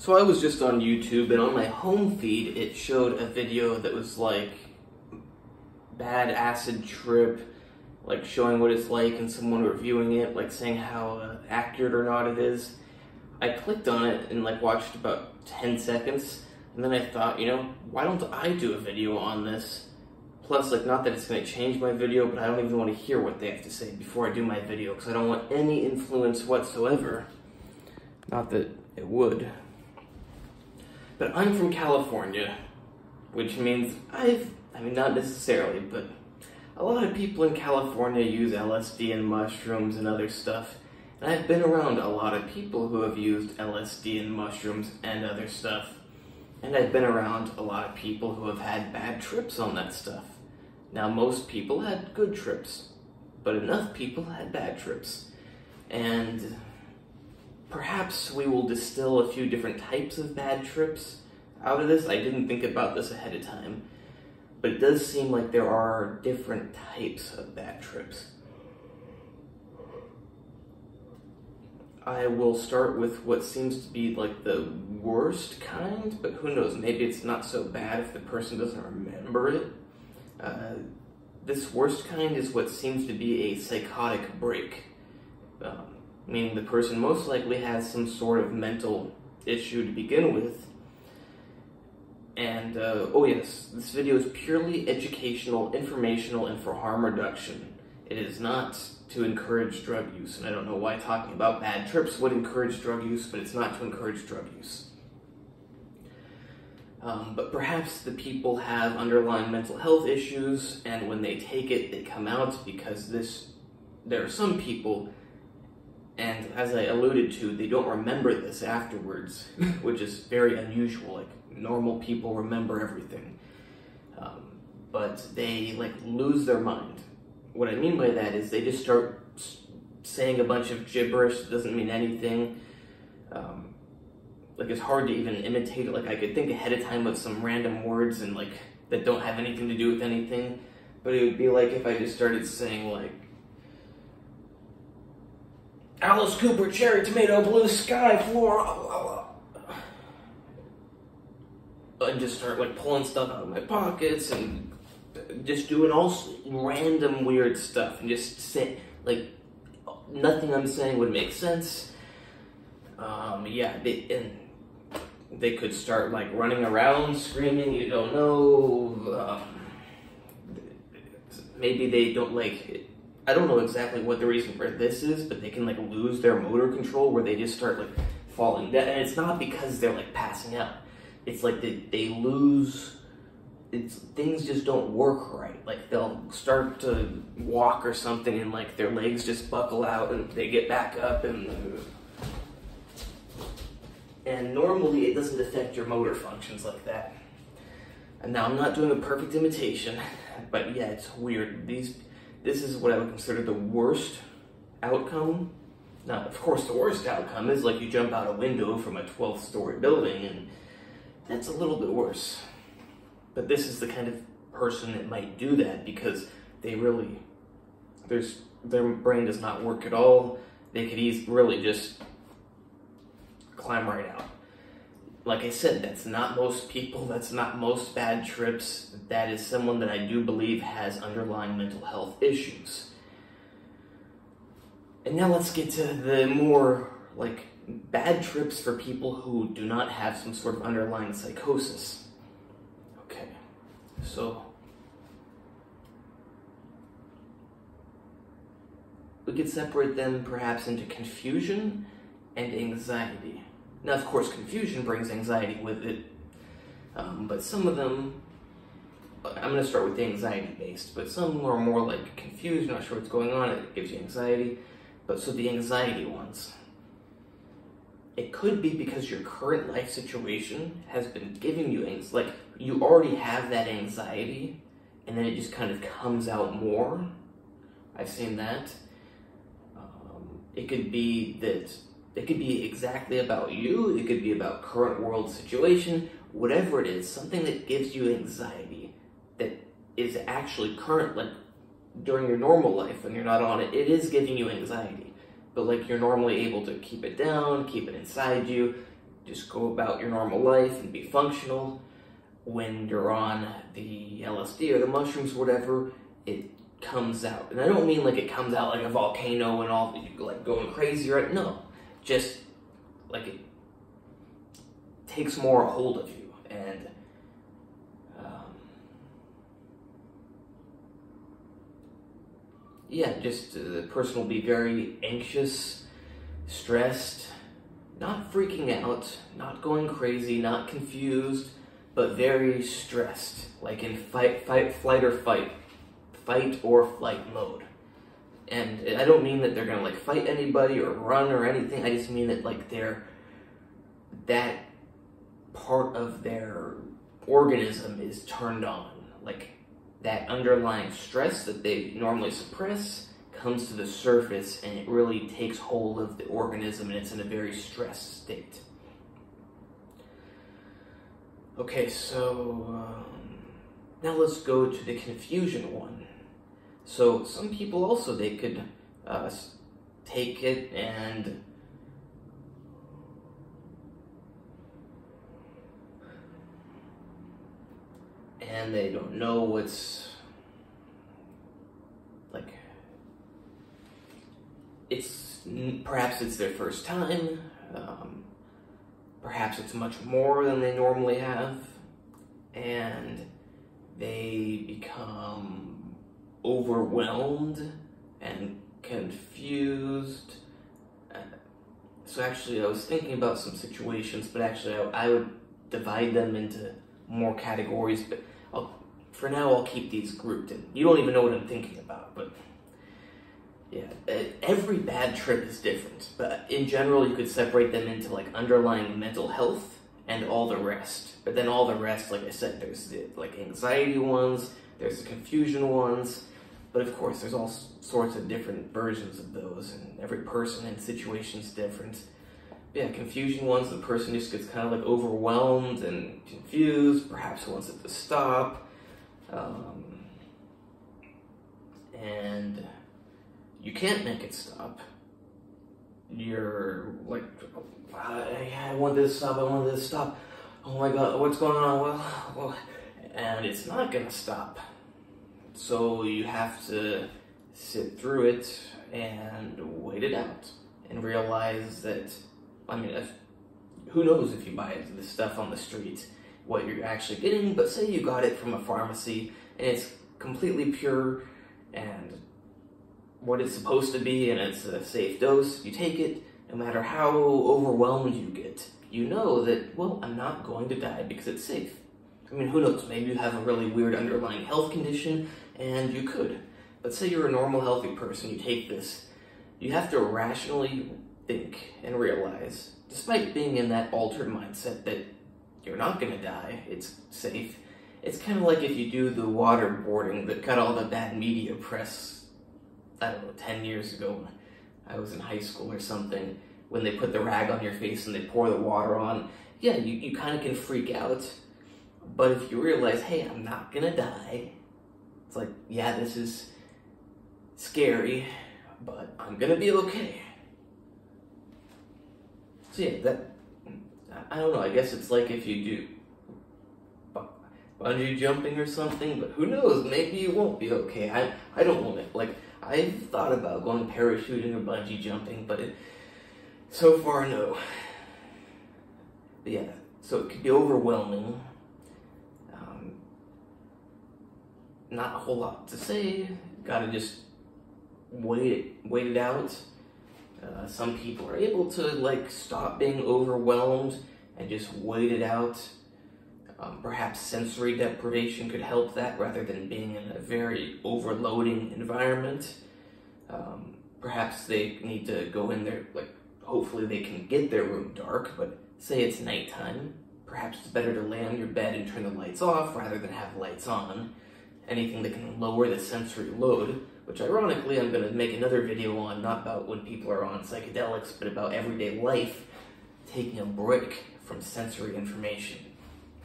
So I was just on YouTube, and on my home feed it showed a video that was like bad acid trip, like showing what it's like and someone reviewing it, like saying how accurate or not it is. I clicked on it and like watched about 10 seconds, and then I thought, you know, why don't I do a video on this? Plus, like, not that it's going to change my video, but I don't even want to hear what they have to say before I do my video, because I don't want any influence whatsoever. Not that it would. But I'm from California, which means I mean, not necessarily, but a lot of people in California use LSD and mushrooms and other stuff. And I've been around a lot of people who have used LSD and mushrooms and other stuff. And I've been around a lot of people who have had bad trips on that stuff. Now, most people had good trips, but enough people had bad trips. And perhaps we will distill a few different types of bad trips out of this. I didn't think about this ahead of time, but it does seem like there are different types of bad trips. I will start with what seems to be like the worst kind, but who knows, maybe it's not so bad if the person doesn't remember it. This worst kind is what seems to be a psychotic break, meaning the person most likely has some sort of mental issue to begin with. And, oh yes, this video is purely educational, informational, and for harm reduction. It is not to encourage drug use, and I don't know why talking about bad trips would encourage drug use, but it's not to encourage drug use. But perhaps the people have underlying mental health issues, and when they take it, they come out, because there are some people, and as I alluded to, they don't remember this afterwards, which is very unusual. Like, normal people remember everything. But they, like, lose their mind. What I mean by that is they just start saying a bunch of gibberish that doesn't mean anything. Like, it's hard to even imitate it. Like, I could think ahead of time of some random words and, like, that don't have anything to do with anything. But it would be like if I just started saying, like, Alice Cooper, cherry, tomato, blue sky, floor, and just start, like, pulling stuff out of my pockets and just doing all random weird stuff and just say, like, nothing I'm saying would make sense. Yeah, they could start, like, running around, screaming, you don't know, maybe they don't, like, I don't know exactly what the reason for this is, but they can, like, lose their motor control where they just start, like, falling down, and it's not because they're, like, passing out. It's like they lose, things just don't work right. Like, they'll start to walk or something and, like, their legs just buckle out and they get back up, and normally it doesn't affect your motor functions like that. And now I'm not doing a perfect imitation, but yeah, it's weird. This is what I would consider the worst outcome. Now, of course, the worst outcome is like you jump out a window from a 12th story building, and that's a little bit worse. But this is the kind of person that might do that because they really, their brain does not work at all. They could really just climb right out. Like I said, that's not most people, that's not most bad trips. That is someone that I do believe has underlying mental health issues. And now let's get to the more, like, bad trips for people who do not have some sort of underlying psychosis. Okay, so we could separate them perhaps into confusion and anxiety. Now, of course, confusion brings anxiety with it, but some of them, I'm going to start with the anxiety-based, but some are more like confused, not sure what's going on, it gives you anxiety. But so the anxiety ones, it could be because your current life situation has been giving you like, you already have that anxiety, and then it just kind of comes out more. I've seen that. It could be that, it could be exactly about you, it could be about current world situation, whatever it is, something that gives you anxiety that is actually current, like during your normal life when you're not on it, it is giving you anxiety. But like you're normally able to keep it down, keep it inside you, just go about your normal life and be functional. When you're on the LSD or the mushrooms or whatever, it comes out. And I don't mean like it comes out like a volcano and all, like going crazy, right? No, just like it takes more hold of you. And yeah, just the person will be very anxious, stressed, not freaking out, not going crazy, not confused, but very stressed, like in fight or flight mode. And I don't mean that they're gonna like fight anybody or run or anything. I just mean that like that part of their organism is turned on. Like that underlying stress that they normally suppress comes to the surface, and it really takes hold of the organism, and it's in a very stressed state. Okay, so now let's go to the confusion one. So some people also, they could take it and they don't know what's, like, perhaps it's their first time, perhaps it's much more than they normally have, and they become overwhelmed and confused. So actually I was thinking about some situations, but actually I would divide them into more categories, but for now I'll keep these grouped in. You don't even know what I'm thinking about, but yeah, every bad trip is different, but in general you could separate them into like underlying mental health and all the rest. But then all the rest, like I said, there's the like anxiety ones, there's the confusion ones, but of course there's all sorts of different versions of those, and every person and situation's different. Yeah, confusion ones, the person just gets kind of like overwhelmed and confused, perhaps wants it to stop, and you can't make it stop. You're like, I want this to stop, I want this to stop. Oh my god, what's going on? Well, and it's not gonna stop. So you have to sit through it and wait it out and realize that, I mean, who knows if you buy this stuff on the street, what you're actually getting, but say you got it from a pharmacy and it's completely pure and what it's supposed to be, and it's a safe dose. You take it, no matter how overwhelmed you get, you know that, well, I'm not going to die because it's safe. I mean, who knows, maybe you have a really weird underlying health condition, and you could. But say you're a normal, healthy person, you take this, you have to rationally think and realize, despite being in that altered mindset that you're not going to die, it's safe. It's kind of like if you do the waterboarding that got all the bad media press, I don't know, 10 years ago when I was in high school or something, when they put the rag on your face and they pour the water on. Yeah, you kind of can freak out, but if you realize, hey, I'm not going to die, it's like, yeah, this is scary, but I'm going to be okay. So yeah, I don't know, I guess it's like if you do bungee jumping or something, but who knows, maybe you won't be okay. I don't want it. Like, I've thought about going parachuting or bungee jumping, but so far, no. But yeah, so it could be overwhelming. Not a whole lot to say. Gotta just wait it out. Some people are able to like stop being overwhelmed and just wait it out. Perhaps sensory deprivation could help that rather than being in a very overloading environment. Perhaps they need to go in there, like, hopefully they can get their room dark, but say it's nighttime. Perhaps it's better to lay on your bed and turn the lights off rather than have lights on. Anything that can lower the sensory load, which ironically I'm going to make another video on, not about when people are on psychedelics, but about everyday life, taking a break from sensory information.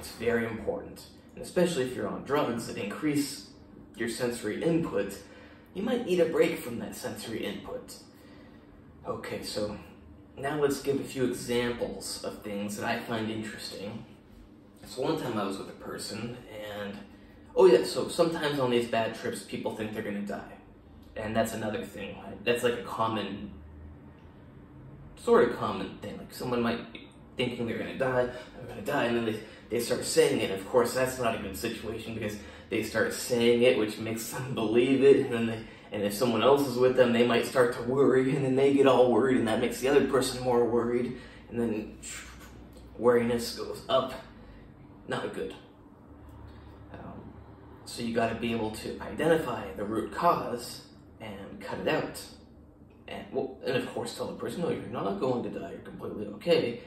It's very important, and especially if you're on drugs that increase your sensory input, you might need a break from that sensory input. Okay, so now let's give a few examples of things that I find interesting. So one time I was with a person, and oh yeah, so sometimes on these bad trips people think they're gonna die. And that's another thing. That's like a sort of common thing. Like someone might be thinking they're gonna die, and then they start saying it. Of course, that's not a good situation because they start saying it, which makes them believe it, and if someone else is with them, they might start to worry, and then they get all worried, and that makes the other person more worried, and then worriness goes up. Not good. So you got to be able to identify the root cause and cut it out. And of course tell the person, no, you're not going to die, you're completely okay.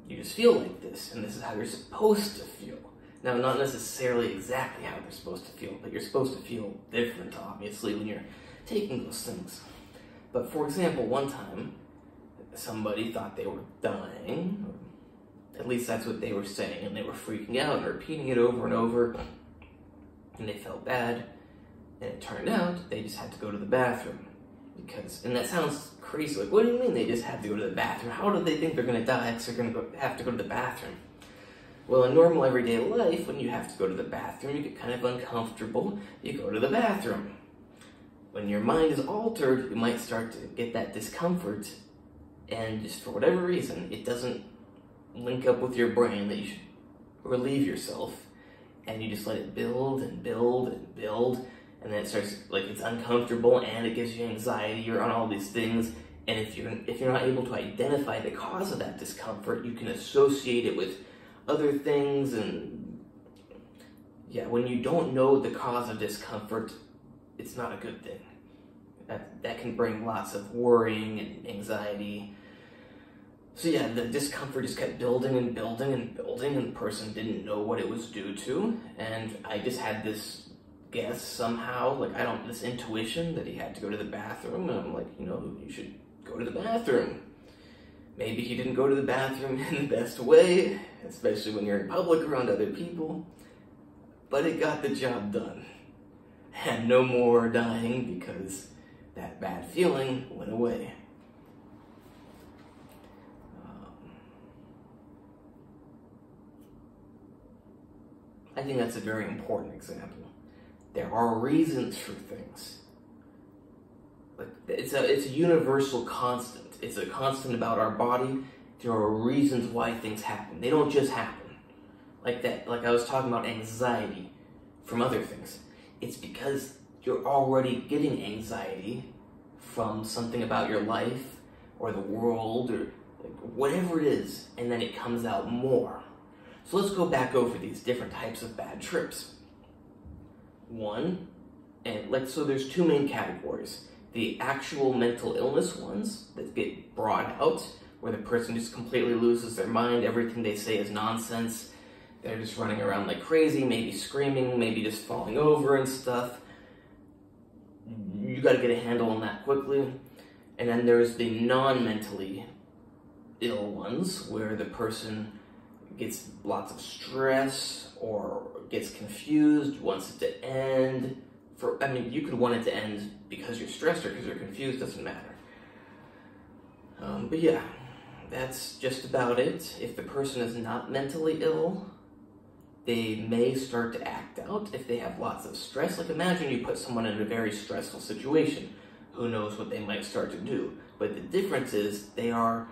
You just feel like this, and this is how you're supposed to feel. Now, not necessarily exactly how they're supposed to feel, but you're supposed to feel different, obviously, when you're taking those things. But for example, one time, somebody thought they were dying, or at least that's what they were saying, and they were freaking out and repeating it over and over, and they felt bad, and it turned out they just had to go to the bathroom. And that sounds crazy, like, what do you mean they just have to go to the bathroom? How do they think they're going to die because they're going to have to go to the bathroom? Well, in normal everyday life, when you have to go to the bathroom, you get kind of uncomfortable, you go to the bathroom. When your mind is altered, you might start to get that discomfort, and just for whatever reason, it doesn't link up with your brain that you should relieve yourself, and you just let it build and build and build, and then it starts, like, it's uncomfortable, and it gives you anxiety, you're on all these things, and if you're not able to identify the cause of that discomfort, you can associate it with other things, and yeah, when you don't know the cause of discomfort, it's not a good thing. That can bring lots of worrying and anxiety. So yeah, the discomfort just kept building and building and building, and the person didn't know what it was due to, and I just had this guess somehow, like, this intuition that he had to go to the bathroom, and I'm like, you should go to the bathroom. Maybe he didn't go to the bathroom in the best way, especially when you're in public around other people, but it got the job done. And no more dying because that bad feeling went away. I think that's a very important example. There are reasons for things. Like, it's a universal constant. It's a constant about our body. There are reasons why things happen. They don't just happen. Like that. Like I was talking about anxiety from other things. It's because you're already getting anxiety from something about your life or the world or like whatever it is, and then it comes out more. So let's go back over these different types of bad trips. So there's two main categories. The actual mental illness ones that get brought out, where the person just completely loses their mind, everything they say is nonsense, they're just running around like crazy, maybe screaming, maybe just falling over and stuff. You gotta get a handle on that quickly. And then there's the non-mentally ill ones, where the person gets lots of stress or gets confused, wants it to end. You could want it to end because you're stressed or because you're confused, doesn't matter. But yeah, that's just about it. If the person is not mentally ill, they may start to act out if they have lots of stress. Like imagine you put someone in a very stressful situation. Who knows what they might start to do. But the difference is they are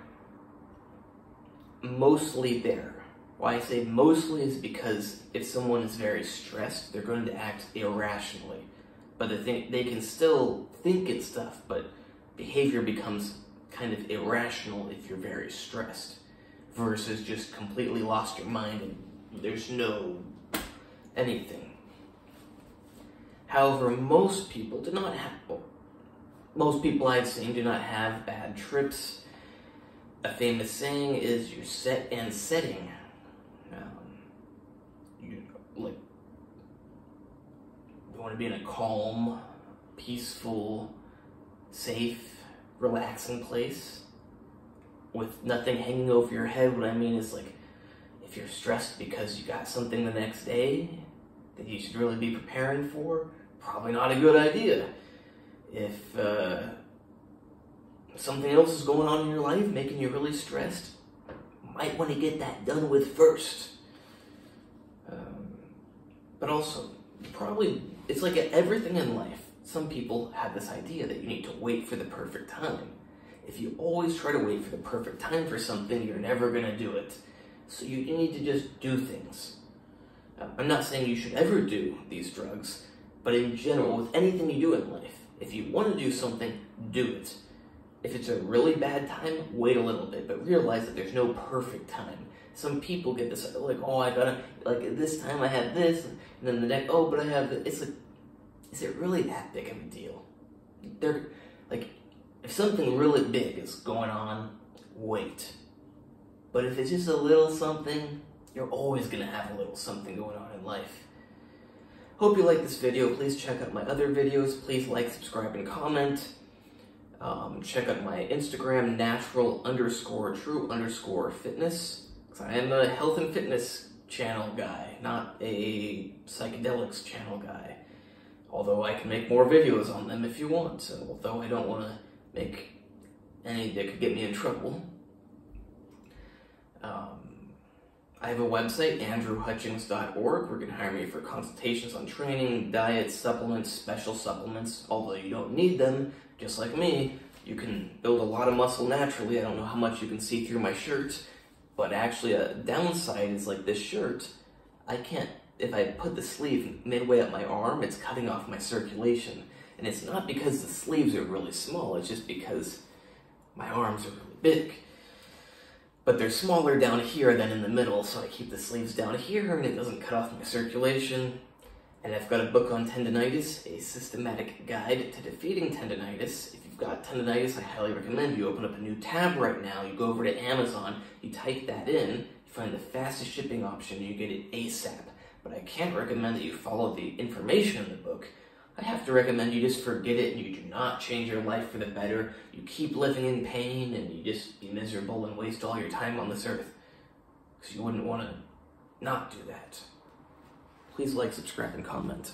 mostly there. Why I say mostly is because if someone is very stressed, they're going to act irrationally. But they can still think and stuff, but behavior becomes kind of irrational if you're very stressed, versus just completely lost your mind and there's no anything. However, most people do not have, most people I've seen do not have bad trips. A famous saying is you're set and setting. You want to be in a calm, peaceful, safe, relaxing place with nothing hanging over your head. What I mean is, like, if you're stressed because you got something the next day that you should really be preparing for, probably not a good idea. If something else is going on in your life, making you really stressed, might want to get that done with first. But also, probably, it's like everything in life. Some people have this idea that you need to wait for the perfect time. If you always try to wait for the perfect time for something, you're never going to do it. So you need to just do things. I'm not saying you should ever do these drugs, but in general, with anything you do in life, if you want to do something, do it. If it's a really bad time, wait a little bit, but realize that there's no perfect time. Some people get this, like, oh, I gotta, like, this time I have this, and then the next, oh, but I have this. It's like, is it really that big of a deal? Like, if something really big is going on, wait. But if it's just a little something, you're always gonna have a little something going on in life. Hope you like this video. Please check out my other videos. Please like, subscribe, and comment. Check out my Instagram, natural_true_fitness. I am a health and fitness channel guy, not a psychedelics channel guy. Although I can make more videos on them if you want, so although I don't want to make any that could get me in trouble. I have a website, andrewhutchings.org, where you can hire me for consultations on training, diet, supplements, special supplements. Although you don't need them, just like me, you can build a lot of muscle naturally. I don't know how much you can see through my shirt, but actually a downside is like this shirt, I can't, if I put the sleeve midway up my arm, it's cutting off my circulation. And it's not because the sleeves are really small, it's just because my arms are really big. But they're smaller down here than in the middle, so I keep the sleeves down here and it doesn't cut off my circulation. And I've got a book on tendinitis, a systematic guide to defeating tendinitis. If you've got tendinitis, I highly recommend you open up a new tab right now, you go over to Amazon, you type that in, you find the fastest shipping option, and you get it ASAP. But I can't recommend that you follow the information in the book. I have to recommend you just forget it and you do not change your life for the better. You keep living in pain and you just be miserable and waste all your time on this earth. Because you wouldn't want to not do that. Please like, subscribe, and comment.